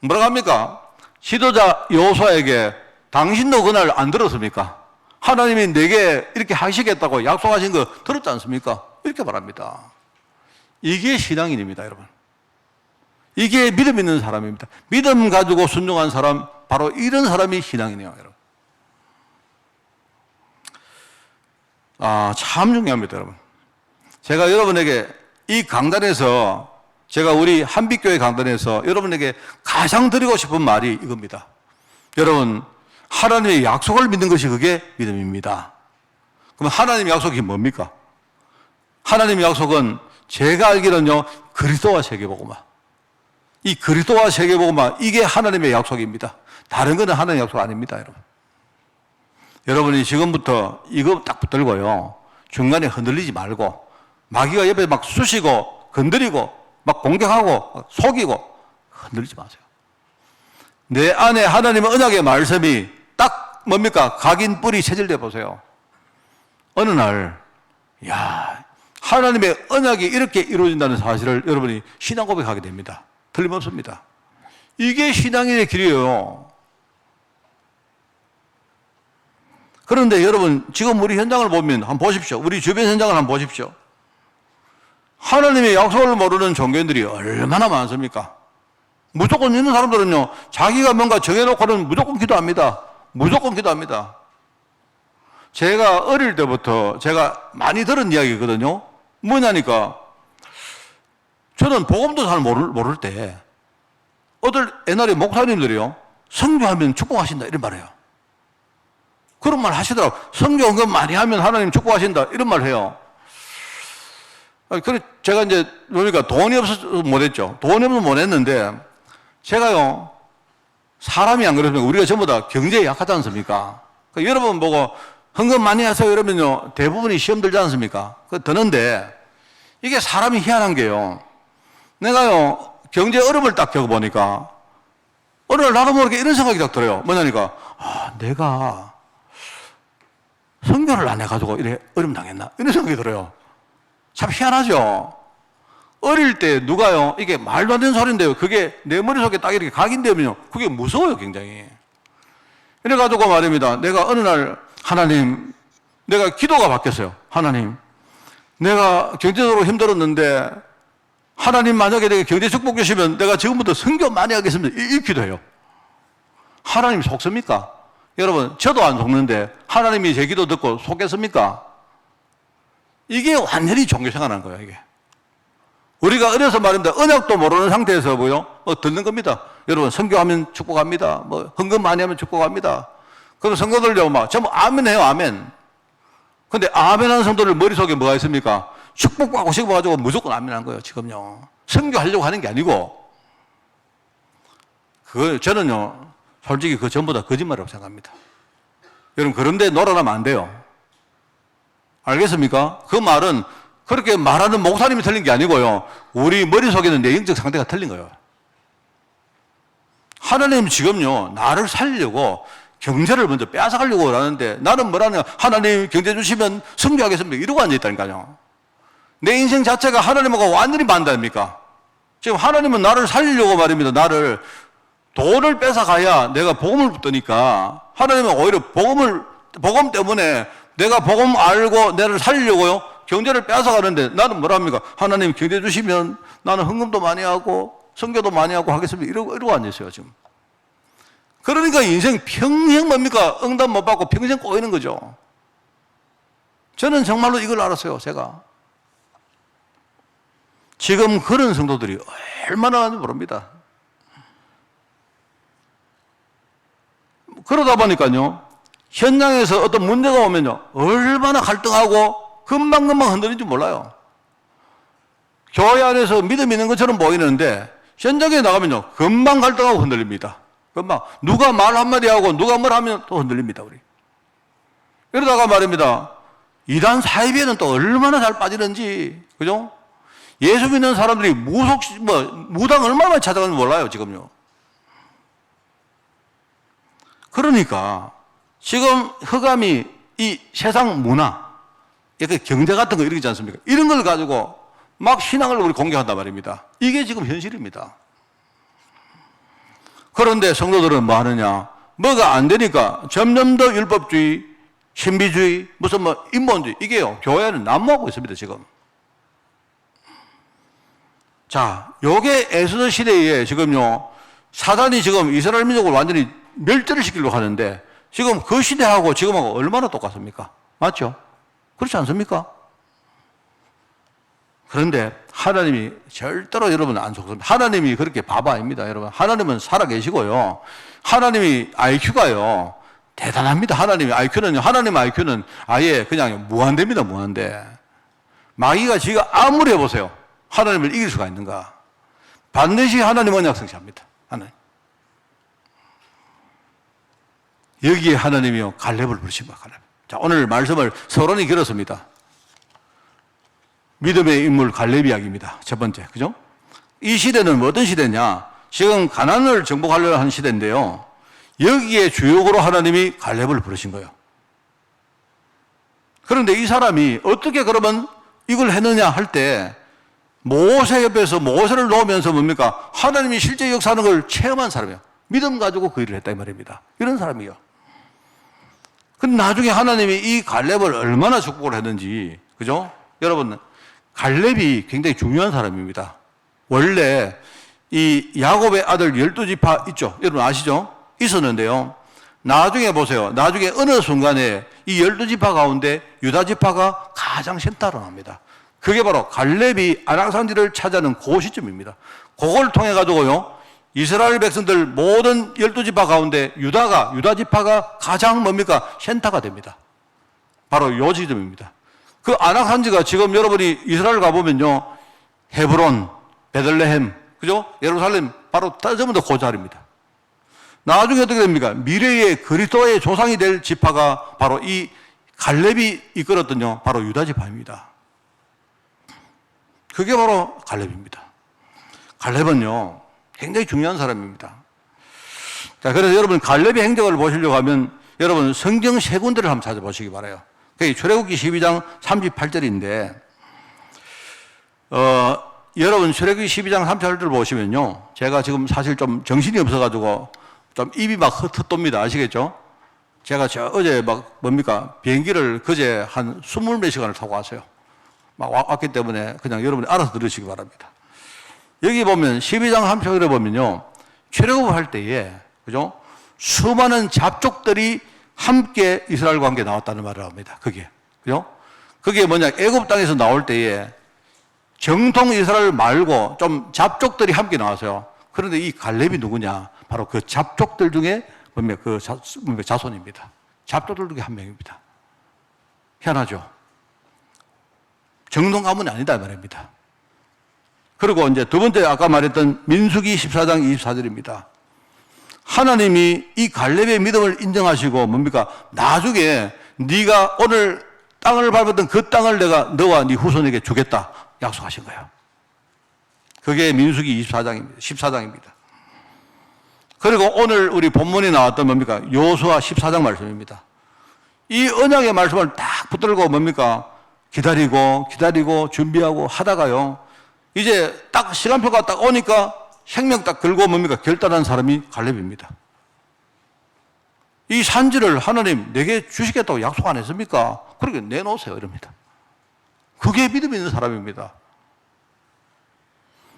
뭐라고 합니까? 지도자 여호수아에게 당신도 그날 안 들었습니까? 하나님이 내게 이렇게 하시겠다고 약속하신 거 들었지 않습니까? 이렇게 말합니다. 이게 신앙인입니다, 여러분. 이게 믿음 있는 사람입니다. 믿음 가지고 순종한 사람, 바로 이런 사람이 신앙이네요, 여러분. 참 중요합니다, 여러분. 제가 여러분에게 이 강단에서, 제가 우리 한빛교회 강단에서 여러분에게 가장 드리고 싶은 말이 이겁니다. 여러분, 하나님의 약속을 믿는 것이 그게 믿음입니다. 그럼 하나님의 약속이 뭡니까? 하나님의 약속은 제가 알기로는요, 그리스도와 세계복음화. 이 그리스도와 세계복음화, 이게 하나님의 약속입니다. 다른 거는 하나님의 약속 아닙니다, 여러분. 여러분이 지금부터 이거 딱 붙들고요, 중간에 흔들리지 말고, 마귀가 옆에 막 쑤시고, 건드리고, 막 공격하고, 막 속이고, 흔들리지 마세요. 내 안에 하나님의 언약의 말씀이 딱 뭡니까? 각인 뿌리 체질돼 보세요. 어느 날, 하나님의 언약이 이렇게 이루어진다는 사실을 여러분이 신앙 고백하게 됩니다. 틀림없습니다. 이게 신앙인의 길이에요. 그런데 여러분, 지금 우리 현장을 보면 한번 보십시오. 우리 주변 현장을 한번 보십시오. 하나님의 약속을 모르는 종교인들이 얼마나 많습니까? 무조건 있는 사람들은요, 자기가 뭔가 정해놓고는 무조건 기도합니다. 무조건 기도합니다. 제가 어릴 때부터 제가 많이 들은 이야기거든요. 뭐냐니까, 저는 복음도 잘 모를 때, 옛날에 목사님들이요, 성교하면 축복하신다, 이런 말 해요. 그런 말 하시더라고요. 성교 헌금 많이 하면 하나님 축복하신다, 이런 말 해요. 그래, 제가 이제, 그러니까 돈이 없어서 못했죠. 돈이 없어서 못했는데, 제가요, 사람이 안 그렇습니까? 우리가 전부 다 경제에 약하지 않습니까? 그러니까 여러분 보고 헌금 많이 하세요 이러면요, 대부분이 시험 들지 않습니까? 드는데, 이게 사람이 희한한 게요, 내가요, 경제 어려움을 딱 겪어보니까, 어느 날 나도 모르게 이런 생각이 딱 들어요. 뭐냐니까, 내가 선교를 안 해가지고 이래 어려움 당했나? 이런 생각이 들어요. 참 희한하죠? 어릴 때 누가요, 이게 말도 안 되는 소리인데요, 그게 내 머릿속에 딱 이렇게 각인되면요, 그게 무서워요, 굉장히. 이래가지고 말입니다. 내가 어느 날, 하나님, 내가 기도가 바뀌었어요. 하나님, 내가 경제적으로 힘들었는데, 하나님 만약에 내게 경제 축복 주시면 내가 지금부터 선교 많이 하겠습니다. 이 기도해요. 하나님 속습니까? 여러분, 저도 안 속는데 하나님이 제 기도 듣고 속겠습니까? 이게 완전히 종교생활한 거예요, 이게. 우리가 어려서 말입니다. 언약도 모르는 상태에서 뭐요? 듣는 겁니다. 여러분, 선교하면 축복합니다. 헌금 많이 하면 축복합니다. 그럼 성도들요, 전부 아멘 해요, 아멘. 근데 아멘 하는 성도들 머릿속에 뭐가 있습니까? 축복받고 싶어가지고 무조건 아멘 한 거예요, 지금요. 선교하려고 하는 게 아니고. 저는요, 솔직히 그 전부 다 거짓말이라고 생각합니다. 여러분, 그런데 놀아나면 안 돼요. 알겠습니까? 그 말은 그렇게 말하는 목사님이 틀린 게 아니고요, 우리 머릿속에는 내 영적 상태가 틀린 거예요. 하나님 지금요, 나를 살리려고 경제를 먼저 빼앗아가려고 하는데, 나는 뭐라냐, 하나님 경제 주시면 선교하겠습니다, 이러고 앉아있다니까요. 내 인생 자체가 하나님하고 완전히 반대입니까? 지금 하나님은 나를 살리려고 말입니다. 나를, 돈을 뺏어가야 내가 복음을 붙으니까, 하나님은 오히려 복음 때문에 내가 복음 알고 나를 살리려고요, 경제를 뺏어가는데, 나는 뭐랍니까? 하나님 경제 주시면 나는 헌금도 많이 하고 선교도 많이 하고 하겠습니다, 이러고 앉아있어요, 지금. 그러니까 인생 평생 뭡니까? 응답 못 받고 평생 꼬이는 거죠. 저는 정말로 이걸 알았어요, 제가. 지금 그런 성도들이 얼마나 많은지 모릅니다. 그러다 보니까요, 현장에서 어떤 문제가 오면요, 얼마나 갈등하고 금방금방 흔들리는지 몰라요. 교회 안에서 믿음 있는 것처럼 보이는데, 현장에 나가면요, 금방 갈등하고 흔들립니다. 금방. 누가 말 한마디 하고 누가 뭘 하면 또 흔들립니다, 우리. 이러다가 말입니다, 이단 사이비에는 또 얼마나 잘 빠지는지, 그죠? 예수 믿는 사람들이 무당 얼마나 많이 찾아가는지 몰라요, 지금요. 그러니까, 지금 흑암이 이 세상 문화, 이렇게 경제 같은 거 이러지 않습니까? 이런 걸 가지고 막 신앙을 우리 공격한단 말입니다. 이게 지금 현실입니다. 그런데 성도들은 뭐 하느냐? 뭐가 안 되니까 점점 더 율법주의, 신비주의, 무슨 인본주의, 이게요, 교회는 난무하고 있습니다, 지금. 자, 요게 에스더 시대에 지금요, 사단이 지금 이스라엘 민족을 완전히 멸절을 시키려고 하는데, 지금 그 시대하고 지금하고 얼마나 똑같습니까? 맞죠? 그렇지 않습니까? 그런데 하나님이 절대로 여러분 안 속습니다. 하나님이 그렇게 바보 아닙니다, 여러분. 하나님은 살아계시고요, 하나님이 IQ가요, 대단합니다. 하나님의 IQ는 아예 그냥 무한대입니다, 무한대. 마귀가 지가 아무리 해보세요, 하나님을 이길 수가 있는가? 반드시 하나님은 언약 성취합니다. 하나님. 여기에 하나님이요, 갈렙을 부르십니다, 갈렙. 자, 오늘 말씀을 서론이 길었습니다. 믿음의 인물 갈렙 이야기입니다. 첫 번째, 그죠? 이 시대는 어떤 시대냐? 지금 가나안을 정복하려고 하는 시대인데요, 여기에 주역으로 하나님이 갈렙을 부르신 거예요. 그런데 이 사람이 어떻게 그러면 이걸 했느냐 할 때, 모세 옆에서 모세를 놓으면서 뭡니까? 하나님이 실제 역사하는 걸 체험한 사람이에요. 믿음 가지고 그 일을 했다, 이 말입니다. 이런 사람이에요. 근데 나중에 하나님이 이 갈렙을 얼마나 축복을 했는지, 그죠? 여러분, 갈렙이 굉장히 중요한 사람입니다. 원래 이 야곱의 아들 12지파 있죠? 여러분 아시죠? 있었는데요. 나중에 보세요. 나중에 어느 순간에 이 12지파 가운데 유다지파가 가장 센터로 납니다. 그게 바로 갈렙이 아낙산지를 차지하는 그 시점입니다. 그걸 통해 가지고요, 이스라엘 백성들 모든 12지파 가운데 유다지파가 가장 뭡니까? 센터가 됩니다. 바로 요 지점입니다. 그 아낙산지가 지금 여러분이 이스라엘 가보면요, 헤브론, 베들레헴, 그죠? 예루살렘, 바로 전부 다 그 자리입니다. 나중에 어떻게 됩니까? 미래의 그리스도의 조상이 될 지파가 바로 이 갈렙이 이끌었던요, 바로 유다 지파입니다. 그게 바로 갈렙입니다. 갈렙은요, 굉장히 중요한 사람입니다. 자, 그래서 여러분 갈렙의 행적을 보시려고 하면 여러분 성경 세 군데를 한번 찾아보시기 바라요. 그게 출애굽기 12장 38절인데, 여러분 출애굽기 12장 38절 보시면요, 제가 지금 사실 좀 정신이 없어가지고 좀 입이 막 헛헛돕니다. 아시겠죠? 제가 어제 막 뭡니까? 비행기를 그제 한 20몇 시간을 타고 왔어요. 막 왔기 때문에 그냥 여러분이 알아서 들으시기 바랍니다. 여기 보면 12장 38절에 보면요, 출애굽을 할 때에, 그죠? 수많은 잡족들이 함께 이스라엘과 함께 나왔다는 말을 합니다. 그게. 그죠? 그게 뭐냐? 애굽 땅에서 나올 때에 정통 이스라엘 말고 좀 잡족들이 함께 나왔어요. 그런데 이 갈렙이 누구냐? 바로 그 잡족들 중에 그 자손입니다. 잡족들 중에 한 명입니다. 희한하죠? 정통 가문이 아니다 말입니다. 그리고 이제 두 번째 아까 말했던 민수기 14장 24절입니다. 하나님이 이 갈렙의 믿음을 인정하시고 뭡니까? 나중에 네가 오늘 땅을 밟았던 그 땅을 내가 너와 네 후손에게 주겠다 약속하신 거예요. 그게 민수기 14장입니다. 그리고 오늘 우리 본문에 나왔던 뭡니까? 여호수아 14장 말씀입니다. 이 언약의 말씀을 딱 붙들고 뭡니까? 기다리고 준비하고 하다가요, 이제 딱 시간표가 딱 오니까 생명 딱 걸고 뭡니까? 결단한 사람이 갈렙입니다. 이 산지를 하나님 내게 주시겠다고 약속 안 했습니까? 그러니까 내놓으세요 이럽니다. 그게 믿음 있는 사람입니다.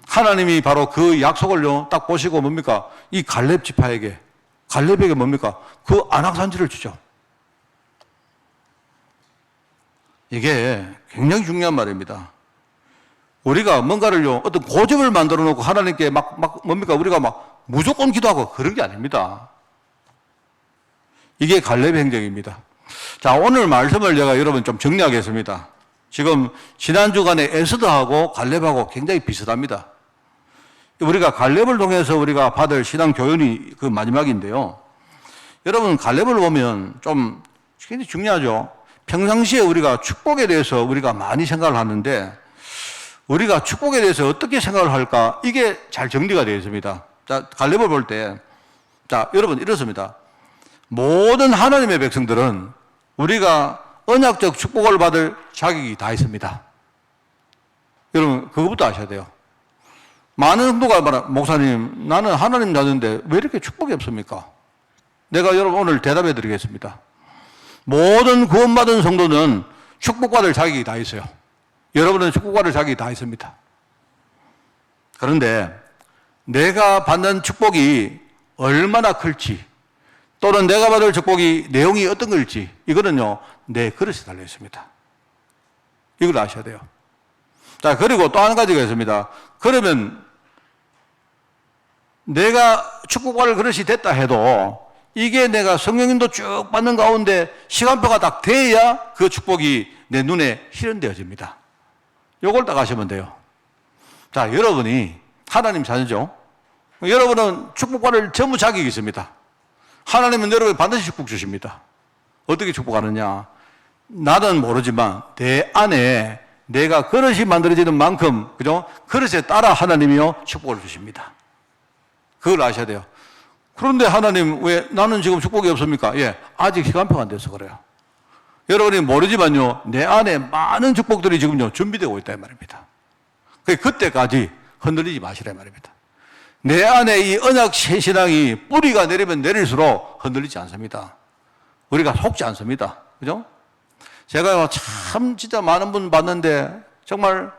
하나님이 바로 그 약속을요 딱 보시고 뭡니까? 이 갈렙 지파에게, 갈렙에게 뭡니까? 그 아낙산지를 주죠. 이게 굉장히 중요한 말입니다. 우리가 뭔가를요, 어떤 고집을 만들어 놓고 하나님께 뭡니까? 우리가 막 무조건 기도하고 그런 게 아닙니다. 이게 갈렙의 행적입니다. 자, 오늘 말씀을 제가 여러분 좀 정리하겠습니다. 지금 지난 주간에 에스더하고 갈렙하고 굉장히 비슷합니다. 우리가 갈렙을 통해서 우리가 받을 신앙 교훈이 그 마지막인데요. 여러분 갈렙을 보면 좀 굉장히 중요하죠. 평상시에 우리가 축복에 대해서 우리가 많이 생각을 하는데, 우리가 축복에 대해서 어떻게 생각을 할까? 이게 잘 정리가 되어 있습니다. 자, 갈렙을 볼 때, 자, 여러분 이렇습니다. 모든 하나님의 백성들은 우리가 언약적 축복을 받을 자격이 다 있습니다. 여러분, 그것부터 아셔야 돼요. 많은 성도가 말하, 목사님, 나는 하나님 자녀인데 왜 이렇게 축복이 없습니까? 내가 여러분 오늘 대답해 드리겠습니다. 모든 구원받은 성도는 축복받을 자격이 다 있어요. 여러분은 축복받을 자격이 다 있습니다. 그런데 내가 받는 축복이 얼마나 클지, 또는 내가 받을 축복이 내용이 어떤 걸지, 이거는요 내 그릇에 달려 있습니다. 이걸 아셔야 돼요. 자, 그리고 또 한 가지가 있습니다. 그러면 내가 축복받을 그릇이 됐다 해도 이게 내가 성령님도 쭉 받는 가운데 시간표가 딱 돼야 그 축복이 내 눈에 실현되어집니다. 요걸 딱 아시면 돼요. 자, 여러분이 하나님 자녀죠. 여러분은 축복받을 전부 자격이 있습니다. 하나님은 여러분이 반드시 축복 주십니다. 어떻게 축복하느냐? 나는 모르지만 내 안에 내가 그릇이 만들어지는 만큼, 그죠? 그릇에 따라 하나님이요 축복을 주십니다. 그걸 아셔야 돼요. 그런데 하나님 왜 나는 지금 축복이 없습니까? 예, 아직 시간표가 안 돼서 그래요. 여러분이 모르지만요, 내 안에 많은 축복들이 지금요 준비되고 있다 이 말입니다. 그때까지 흔들리지 마시라 이 말입니다. 내 안에 이 언약 신앙이 뿌리가 내리면 내릴수록 흔들리지 않습니다. 우리가 속지 않습니다. 그죠? 제가 참 진짜 많은 분 봤는데 정말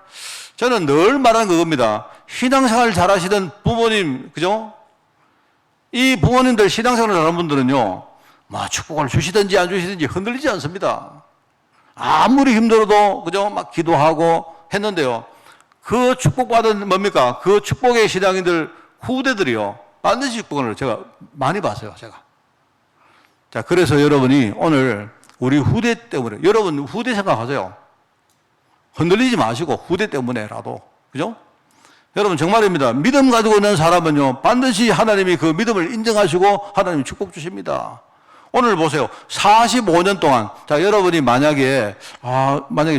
저는 늘 말하는 그겁니다. 신앙생활 잘하시던 부모님, 그죠? 이 부모님들 신앙생활 잘하는 분들은요, 축복을 주시든지 안 주시든지 흔들리지 않습니다. 아무리 힘들어도, 그죠? 막 기도하고 했는데요. 그 축복받은 뭡니까? 그 축복의 신앙인들 후대들이요. 반드시 축복을 제가 많이 봤어요, 제가. 자, 그래서 여러분이 오늘 우리 후대 때문에, 여러분 후대 생각하세요. 흔들리지 마시고 후대 때문에라도, 그죠? 여러분 정말입니다. 믿음 가지고 있는 사람은요, 반드시 하나님이 그 믿음을 인정하시고 하나님이 축복 주십니다. 오늘 보세요. 45년 동안, 자, 여러분이 만약에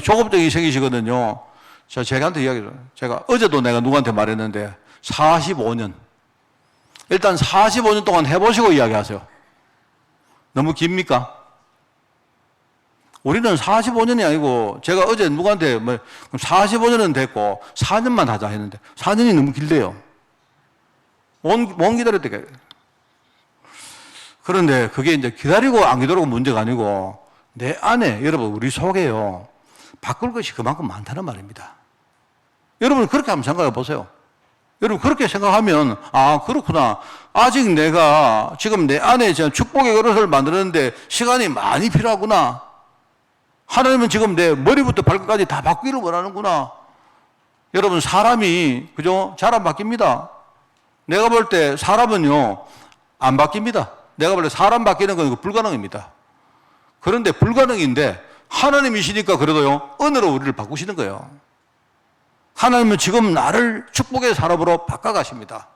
조급증이 생기시거든요. 제가한테 이야기를, 제가 어제도 내가 누구한테 말했는데, 45년. 일단 45년 동안 해보시고 이야기하세요. 너무 깁니까? 우리는 45년이 아니고, 제가 어제 누구한테 45년은 됐고, 4년만 하자 했는데, 4년이 너무 길대요. 못 기다렸대. 그런데 그게 이제 기다리고 안 기다리고 문제가 아니고, 내 안에, 여러분, 우리 속에요, 바꿀 것이 그만큼 많다는 말입니다. 여러분, 그렇게 한번 생각해 보세요. 여러분, 그렇게 생각하면, 그렇구나. 아직 내가 지금 내 안에 축복의 그릇을 만드는데 시간이 많이 필요하구나. 하나님은 지금 내 머리부터 발끝까지 다 바뀌기를 원하는구나. 여러분, 사람이, 그죠? 잘 안 바뀝니다. 내가 볼 때 사람은요, 안 바뀝니다. 내가 볼 때 사람 바뀌는 건 불가능입니다. 그런데 불가능인데, 하나님이시니까 그래도요, 은혜로 우리를 바꾸시는 거예요. 하나님은 지금 나를 축복의 사람으로 바꿔가십니다.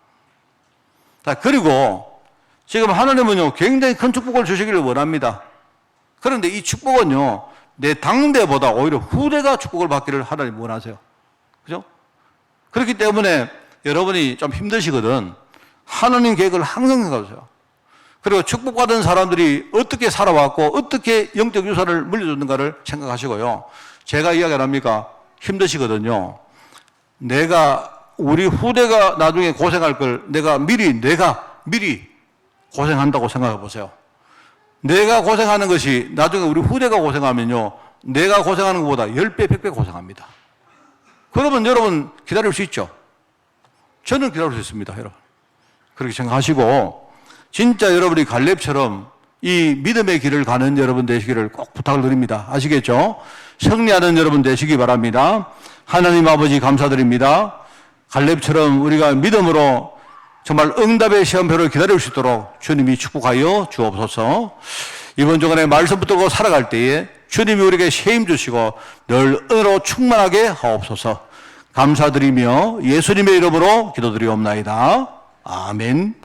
자, 그리고 지금 하나님은요, 굉장히 큰 축복을 주시기를 원합니다. 그런데 이 축복은요, 내 당대보다 오히려 후대가 축복을 받기를 하나님 원하세요. 그죠? 그렇기 때문에 여러분이 좀 힘드시거든. 하나님 계획을 항상 생각하세요. 그리고 축복받은 사람들이 어떻게 살아왔고 어떻게 영적 유산을 물려줬는가를 생각하시고요. 제가 이야기 안 합니까? 힘드시거든요. 우리 후대가 나중에 고생할 걸 내가 미리 고생한다고 생각해 보세요. 내가 고생하는 것이 나중에 우리 후대가 고생하면요, 내가 고생하는 것보다 10배, 100배 고생합니다. 그러면 여러분 기다릴 수 있죠? 저는 기다릴 수 있습니다, 여러분. 그렇게 생각하시고, 진짜 여러분이 갈렙처럼 이 믿음의 길을 가는 여러분 되시기를 꼭 부탁을 드립니다. 아시겠죠? 승리하는 여러분 되시기 바랍니다. 하나님 아버지 감사드립니다. 갈렙처럼 우리가 믿음으로 정말 응답의 시험표를 기다릴 수 있도록 주님이 축복하여 주옵소서. 이번 주간에 말씀 붙들고 살아갈 때에 주님이 우리에게 힘 주시고 늘 은혜로 충만하게 하옵소서. 감사드리며 예수님의 이름으로 기도드리옵나이다. 아멘.